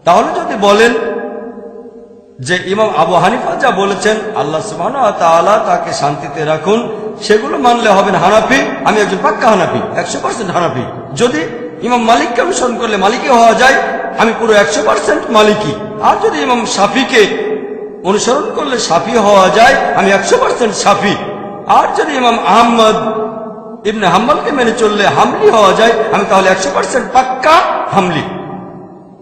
তাহলে যদি বলেন যে ইমাম আবু হানিফা যা বলেছেন আল্লাহ সুবহানাহু ওয়া তাআলা তাকে শান্তিতে রাখুন, সেগুলো মানলে হবেন হানাফি। আমি একজন পাক্কা হানাফি, 100% হানাফি। যদি ইমাম মালিককে অনুসরণ করলে মালিকি হওয়া যায়, আমি পুরো 100% মালিকি। আর যদি ইমাম শাফিকে অনুসরণ করলে শাফি হওয়া যায়, আমি 100% শাফি। আর যদি ইমাম আহমদ ইবনে হাম্বলকে মেনে চললে হামলি হওয়া যায়, আমি তাহলে 100% পাক্কা হামলি।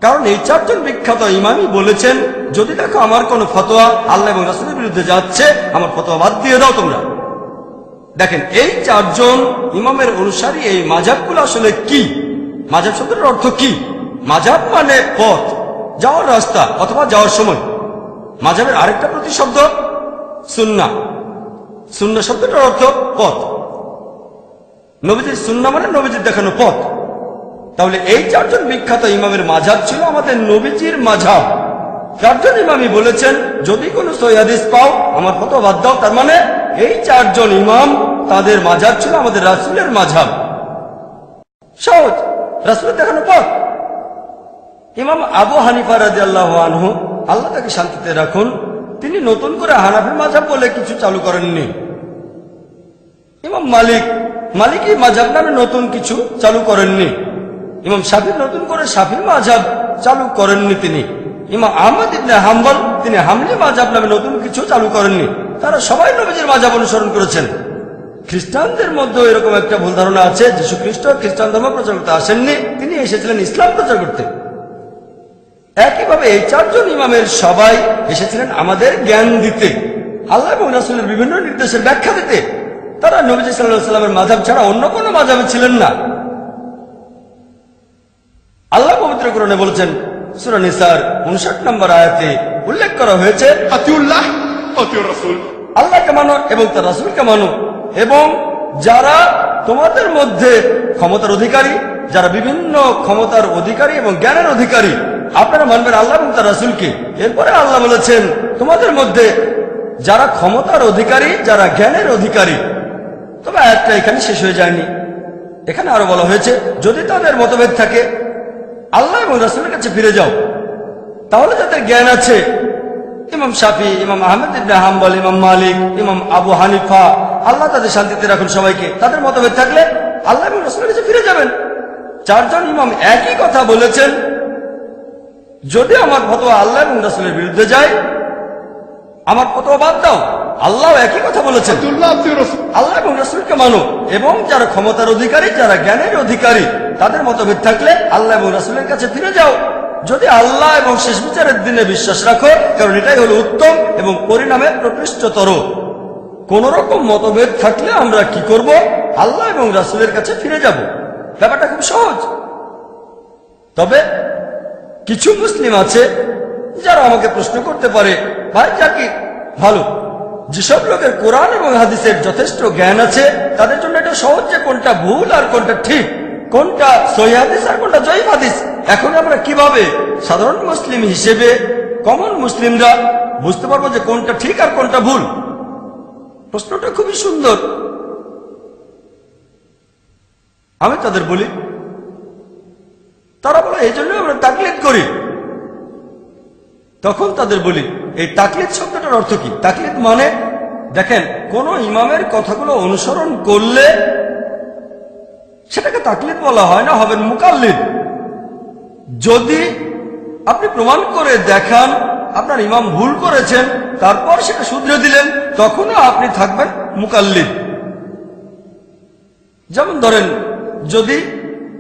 কারণ এই চারজন বিখ্যাত ইমামই বলেছেন, যদি দেখো আমার কোন ফতোয়া আল্লাহ এবং রাসূলের বিরুদ্ধে যাচ্ছে, আমার ফতোয়া বাদ দিয়ে দাও তোমরা। দেখেন এই চারজন ইমামের অনুসারী এই মাযহাবগুলো আসলে কি, মাযহাব শব্দের অর্থ কি? মাযহাব মানে পথ, যাওয়ার রাস্তা অথবা যাওয়ার সময়। মাযহাবের আরেকটা প্রতিশব্দ সুন্নাহ। সুন্নাহ শব্দটার অর্থ পথ। নবীজির সুন্নাহ মানে নবীজির দেখানো পথ। তাহলে এই চারজন বিখ্যাত ইমামের মাযহাব ছিল আমাদের নবীজির মাযহাব। চারজন ইমামই বলেছেন, যদি কোনো সহিহ হাদিস পাও আমার ফতোয়া বাদ দাও। তার মানে এই চারজন ইমাম তাদের মাযহাব ছিল আমাদের রাসূলের মাযহাব। সহজ, রাসূলের দেখানো পথ। ইমাম আবু হানিফা রাদিয়াল্লাহু আনহু, আল্লাহ তাকে শান্তিতে রাখুন, তিনি নতুন করে হানাফি মাযহাব বলে কিছু চালু করেননি। ইমাম মালিকি মাযহাব নামে নতুন কিছু চালু করেননি। ইমাম শাফি নতুন করে শাফি মাযহাব চালু করেননি তিনি। ইমাম আহমদ ইবনে হাম্বল তিনি হামলি মাযহাব নামে নতুন কিছু চালু করেননি। তারা সবাই নবীজির মাযহাব অনুসরণ করেছেন। খ্রিস্টানদের মধ্যে এরকম একটা ভুল ধারণা আছে, যীশু খ্রিস্ট খ্রিস্টান ধর্ম প্রচার করতে আসেননি, তিনি এসেছিলেন ইসলাম প্রচার করতে। একইভাবে এই চারজন ইমামের সবাই এসেছিলেন আমাদের জ্ঞান দিতে, আল্লাহ এবং রাসূলের বিভিন্ন নির্দেশের ব্যাখ্যা দিতে। তারা নবীজি সাল্লাল্লাহু আলাইহি ওয়াসাল্লামের মাযহাব ছাড়া অন্য কোনো মাযহাবে ছিলেন না। আল্লাহ পবিত্র কোরআনে বলেছেন, সূরা নিসার 59 নম্বর আয়াতে উল্লেখ করা হয়েছে, আতিউল্লাহ ওয়া আতিউর রাসূল, আল্লাহকে মানো এবং তার রাসূলকে মানো। এবং যারা তোমাদের মধ্যে ক্ষমতার অধিকারী, যারা বিভিন্ন ক্ষমতার অধিকারী এবং জ্ঞানের অধিকারী, আপনারা মানবেন আল্লাহ এবং তার রাসূলকে। এরপরে আল্লাহ বলেছেন, তোমাদের মধ্যে যারা ক্ষমতার অধিকারী, যারা জ্ঞানের অধিকারী। তবে আয়াতটা এখানে শেষ হয়ে যায়নি, এখানে আরো বলা হয়েছে, যদি তাদের মতভেদ থাকে আল্লাহ এবং রাসূলের কাছে ফিরে যাও। তাহলে যাদের জ্ঞান আছে, ইমাম শাফি, ইমাম আহমদ ইবনে হাম্বল, ইমাম মালিক, ইমাম আবু হানিফা, আল্লাহ তাদের শান্তিতে রাখুন সবাইকে, তাদের মতভেদ থাকলে আল্লাহ এবং রাসূলের কাছে ফিরে যাবেন। চারজন ইমাম একই কথা বলেছেন, যদি আমার ফতোয়া আল্লাহ এবং রাসূলের বিরুদ্ধে যায়, আমার ফতোয়া বাদ দাও। আল্লাহ একই কথা বলেছেন, আল্লাহ এবং রাসূলকে মানো। এবং যারা ক্ষমতার অধিকারী, যারা জ্ঞানের অধিকারী, তাদের মতভেদ থাকলে আল্লাহ এবং রাসূলের কাছে ফিরে যাও। যদি আল্লাহ এবং শেষ বিচারের দিনে বিশ্বাস রাখো, কারণ এটাই হলো উত্তম এবং পরিণামে প্রকৃষ্টতর। কোন রকম মতভেদ থাকলে আমরা কি করব? আল্লাহ এবং রাসূলের কাছে ফিরে যাব। ব্যাপারটা খুব সহজ। তবে কিছু মুসলিম আছে যারা আমাকে প্রশ্ন করতে পারে, ভাই জাকির ভালো, যেসব লোকের কোরআন এবং হাদিসের যথেষ্ট জ্ঞান আছে, তাদের জন্য এটা সহজ যে কোনটা ভুল আর কোনটা ঠিক, কোনটা সহিহ হাদিস আর কোনটা জয়ীফ হাদিস। এখন আমরা কিভাবে সাধারণ মুসলিম হিসেবে, কমন মুসলিমরা বুঝতে পারবো যে কোনটা ঠিক আর কোনটা ভুল? প্রশ্নটা খুবই সুন্দর। আমি তাদের বলি, তারা বলে এই জন্য আমরা তাকলিদ করি। তখন তাদের বলি, এই তাকলিদ শব্দটার অর্থ কি? তাকলিদ মানে, দেখেন, কোন ইমামের কথাগুলো অনুসরণ করলে সেটাকে তাকলিদ বলা হয় না, হবেন মুকাল্লিদ। যদি আপনি প্রমাণ করে দেখান আপনার ইমাম ভুল করেছেন, তারপর সেটা শুধরে দিলেন, তখনও আপনি থাকবেন মুকাল্লিদ। যেমন ধরেন, যদি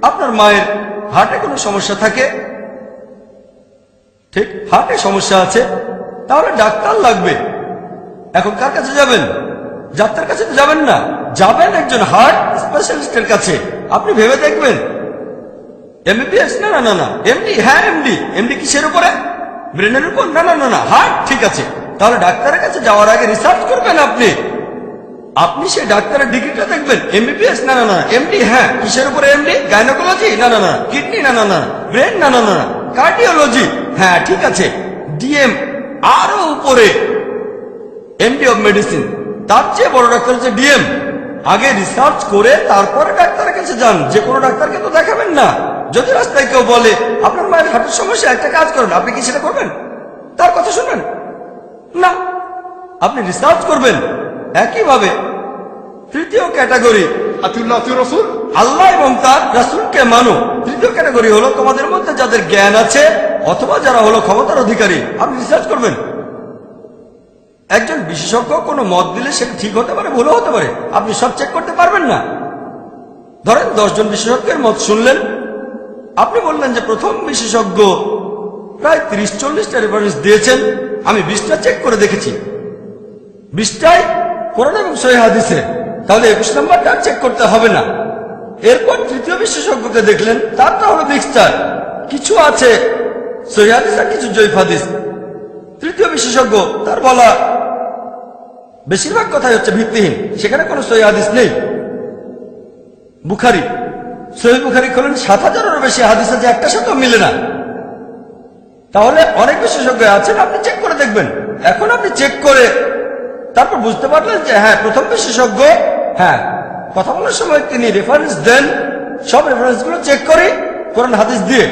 আপনার মায়ের হার্টে কোনো সমস্যা থাকে, ঠিক হার্টে সমস্যা আছে, তাহলে ডাক্তার লাগবে। এখন কার কাছে যাবেন? ডাক্তার কাছে তো যাবেন না, যাবেন একজন হার্ট স্পেশালিস্টের কাছে। আপনি ভেবে দেখবেন, এমবিবিএস? না না না না। এমডি? হ্যাঁ এমডি। এমডি কিসের উপরে? ব্রেনের উপর? না না না না, হার্ট। ঠিক আছে, তাহলে ডাক্তারের কাছে যাওয়ার আগে রিসার্চ করবেন। আপনি সেই ডাক্তারের ডিগ্রিটা দেখবেন। এমবিবিএস? না না না। এমডি? হ্যাঁ। কিসের উপরে এমডি? গাইনোকোলজি? না না না। কিডনি? না না না। ব্রেন? না না না। কার্ডিওলজি? হ্যাঁ ঠিক আছে। ডিএম? আরো উপরে এমডি অব মেডিসিন। তার চেয়ে বড় ডাক্তার হচ্ছে ডিএম। আগে রিসার্চ করে তারপরে ডাক্তারের কাছে যান। যে কোনো ডাক্তারকে তো দেখাবেন না। যদি রাস্তায় কেউ বলে আপনার মায়ের হাঁটুর সমস্যা, একটা কাজ করুন, আপনি কি সেটা করবেন? তার কথা শুনবেন না, আপনি রিসার্চ করবেন। একইভাবে তৃতীয় ক্যাটাগরি, আল্লাহ এবং তার রাসূলকে মানো। তৃতীয় ক্যাটাগরি হলো তোমাদের মধ্যে যাদের জ্ঞান আছে অথবা যারা হলো ক্ষমতার অধিকারী, আপনি রিসার্চ করবেন। একজন বিশেষজ্ঞ কোনো মত দিলে সেটা ঠিক হতে পারে, ভুলও হতে পারে, আপনি সব চেক করতে পারবেন না। ধরেন 10 জন বিশেষজ্ঞের মত শুনলেন, আপনি বললেন যে প্রথম বিশেষজ্ঞ প্রায় 30-40টা রেফারেন্স দিয়েছেন, আমি 20টা চেক করে দেখেছি, 20টাই কোরআন এবং সহিহ হাদিসে, তাহলে 21 নম্বরটা চেক করতে হবে না। এরপর তৃতীয় বিশেষজ্ঞকে দেখলেন, তারটা হলো মিক্সচার, কিছু আছে সহিহ হাদিস আর কিছু জয়ীফ হাদিস। তৃতীয় বিশেষজ্ঞ তার বলা বেশিরভাগ কথাই হচ্ছে ভিত্তিহীন, সেখানে কোনো সহিহ হাদিস নেই। বুখারী, সহিহ বুখারী খোলেন, 7000-এরও বেশি হাদিস আছে, একটা সাথেও মিলে না। তাহলে অনেক বিশেষজ্ঞ আছেন, আপনি চেক করে দেখবেন। এখন আপনি চেক করে তারপর বুঝতে পারলেন যে হ্যাঁ, প্রথম বিশেষজ্ঞ, হ্যাঁ, কথা বলার সময় তিনি রেফারেন্স দেন, সব রেফারেন্সগুলো চেক করি কোরআন হাদিস দিয়ে।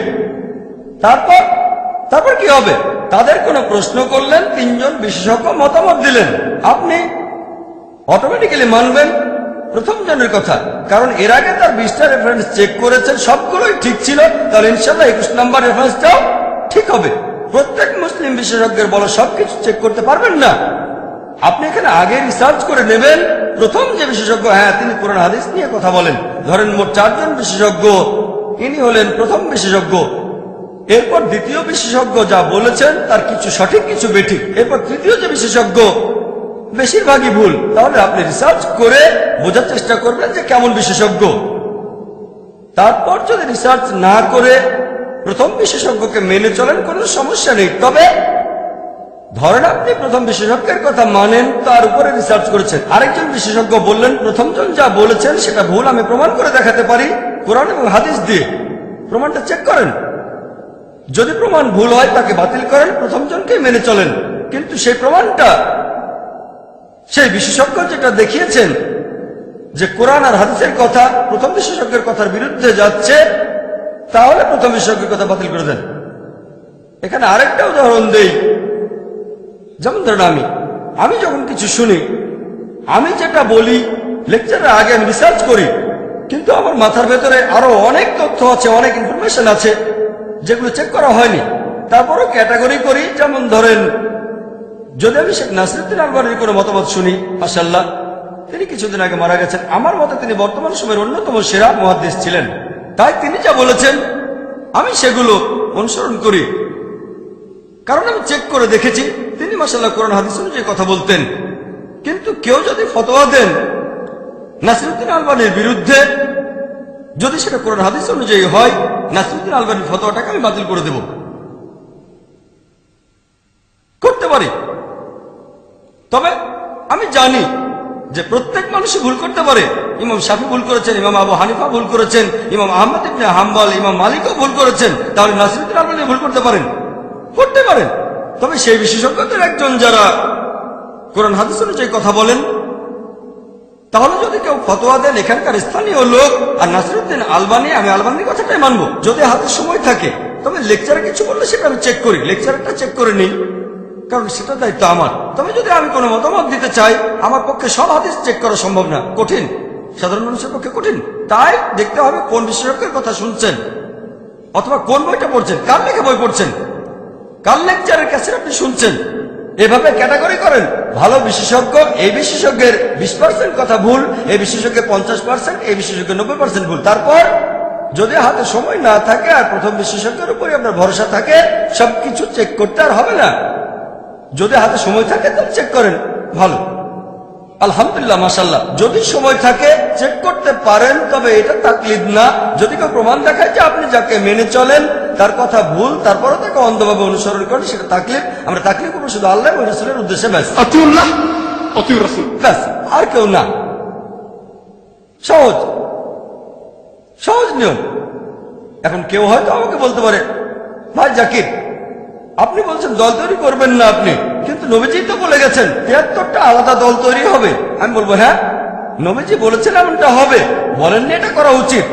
তারপর কি হবে? তাদের কোনো প্রশ্ন করলেন, 3 জন বিশেষজ্ঞ মতামত দিলেন, আপনি অটোমেটিক্যালি মানবেন প্রথম জনের কথা, কারণ এর আগে তার 20টা রেফারেন্স চেক করেছেন, সবগুলোই ঠিক ছিল, তাহলে ইনশাআল্লাহ 21 নম্বর রেফারেন্সটাও ঠিক হবে। প্রত্যেক মুসলিম বিশেষজ্ঞের বলা সবকিছু চেক করতে পারবেন না। আপনি এখানে আগে রিসার্চ করে নেবেন। প্রথম যে বিশেষজ্ঞ, হ্যাঁ, তিনি কোরআন হাদিস নিয়ে কথা বলেন, ধরেন মোট 4 জন বিশেষজ্ঞ, ইনি হলেন প্রথম বিশেষজ্ঞ। এরপর দ্বিতীয় বিশেষজ্ঞ যা বলেছেন তার কিছু সঠিক কিছু বেঠিক। এরপর তৃতীয় যে বিশেষজ্ঞ, বেশিরভাগই ভুল। তাহলে আপনি রিসার্চ করে বোঝার চেষ্টা করবেন যে কেমন বিশেষজ্ঞ। তারপর যদি রিসার্চ না করে প্রথম বিশেষজ্ঞকে মেনে চলেন, কোনো সমস্যা নেই। তবে ধরেন আপনি প্রথম বিশেষজ্ঞের কথা মানেন, তার উপরে রিসার্চ করেছেন, আরেকজন বিশেষজ্ঞ বললেন প্রথমজন যা বলেছেন সেটা ভুল, আমি প্রমাণ করে দেখাতে পারি কোরআন এবং হাদিস দিয়ে, প্রমাণটা চেক করেন। যদি প্রমাণ ভুল হয় তাকে বাতিল করেন, প্রথমজনকে মেনে চলেন। কিন্তু সেই প্রমাণটা সেই বিশেষজ্ঞ যেটা দেখিয়েছেন যে কোরআন আর হাদিসের কথা প্রথম বিশেষজ্ঞের কথার বিরুদ্ধে যাচ্ছে, তাহলে প্রথম বিশেষজ্ঞের কথা বাতিল করে দেন। এখানে আরেকটা উদাহরণ দেই। যেমন ধরেন আমি যখন কিছু শুনি, আমি যেটা বলি লেকচারের আগে আমি রিসার্চ করি, কিন্তু আমার মাথার ভেতরে আরো অনেক তথ্য আছে, অনেক ইনফরমেশন আছে যেগুলো চেক করা হয়নি। তারপরও ক্যাটাগরি করি। যেমন ধরেন, যদি আমি শেখ নাসিরুদ্দিন আলবানীর কোনো মতামত শুনি, মাশাআল্লাহ, তিনি কিছুদিন আগে মারা গেছেন, আমার মতে তিনি বর্তমান সময়ের অন্যতম সেরা মুহাদ্দিস ছিলেন, তাই তিনি যা বলেছেন আমি সেগুলো অনুসরণ করি, কারণ আমি চেক করে দেখেছি তিনি মাশাআল্লাহ কোরআন হাদিস অনুযায়ী কথা বলতেন। কিন্তু কেউ যদি ফতোয়া দেন নাসিরুদ্দিন আলবানীর বিরুদ্ধে, যদি সেটা কোরআন হাদিস অনুযায়ী হয়, নাসিরুদ্দিন আলবানীর ফতোয়াটাকে আমি বাতিল করে দেব, করতে পারি। তবে আমি জানি যে প্রত্যেক মানুষই ভুল করতে পারে। ইমাম শাফি ভুল করেছেন, ইমাম আবু হানিফা ভুল করেছেন, ইমাম আহমদ ইবনে হাম্বল, ইমাম মালিকও ভুল করেছেন, তাহলে নাসিরুদ্দিন আলবানী ভুল করতে পারেন, করতে পারেন। তবে সেই বিশেষজ্ঞদের একজন যারা কোরআন হাদিস অনুযায়ী কথা বলেন, তাহলে যদি কেউ ফতোয়া দেন এখানকার স্থানীয় লোক আর নাসিরুদ্দিন আলবানী, আমি আলবানীর কথাটাই মানবো যদি হাতে সময় থাকে। তবে লেকচারে কিছু বললে সেটা আমি চেক করি, লেকচারটা চেক করে নিই, কারণ সেটা দায়িত্ব আমার। তবে যদি আমি কোনো মতামত দিতে চাই, আমার পক্ষে সব হাদিস চেক করা সম্ভব না, কঠিন, সাধারণ মানুষের পক্ষে কঠিন। তাই দেখতে হবে কোন বিশেষজ্ঞের কথা শুনছেন, অথবা কোন বইটা পড়ছেন, কার লেখা বই পড়ছেন, কার লেকচারের কাছে আপনি শুনছেন। এভাবে ক্যাটাগরি করেন। ভালো বিশেষজ্ঞ, এই বিশেষজ্ঞের 20% কথা ভুল, এই বিশেষজ্ঞের 50%, এই বিশেষজ্ঞের 90% ভুল। তারপর যদি হাতে সময় না থাকে আর প্রথম বিশেষজ্ঞের উপরে আপনার ভরসা থাকে, সবকিছু চেক করতে আর হবে না। যদি হাতে সময় থাকে তো চেক করেন, ভালো, আলহামদুলিল্লাহ, মাশাআল্লাহ। যদি সময় থাকে চেক করতে পারেন, তবে এটা তাকলিদ না। যদি কেউ প্রমাণ দেখায় যে আপনি যাকে মেনে চলেন তার কথা ভুল, তারপরও তাকে অন্ধভাবে অনুসরণ করেন, সেটা তাকলিদ। আমরা তাকলিদ করবো শুধু আল্লাহ এবং রাসূলের উদ্দেশ্যে, ব্যাস, ব্যাস, আর কেউ না। সহজ সহজ নিয়ম। এখন কেউ হয়তো আমাকে বলতে পারে, ভাই জাকির, আপনি বলছেন দল তৈরি করবেন না আপনি, কিন্তু নবীজি তো বলে গেছেন 73টা আলাদা দল তৈরি হবে। আমি বলবো হ্যাঁ, নবীজি বলেছেন এমনটা হবে, বলেননি এটা করা উচিত।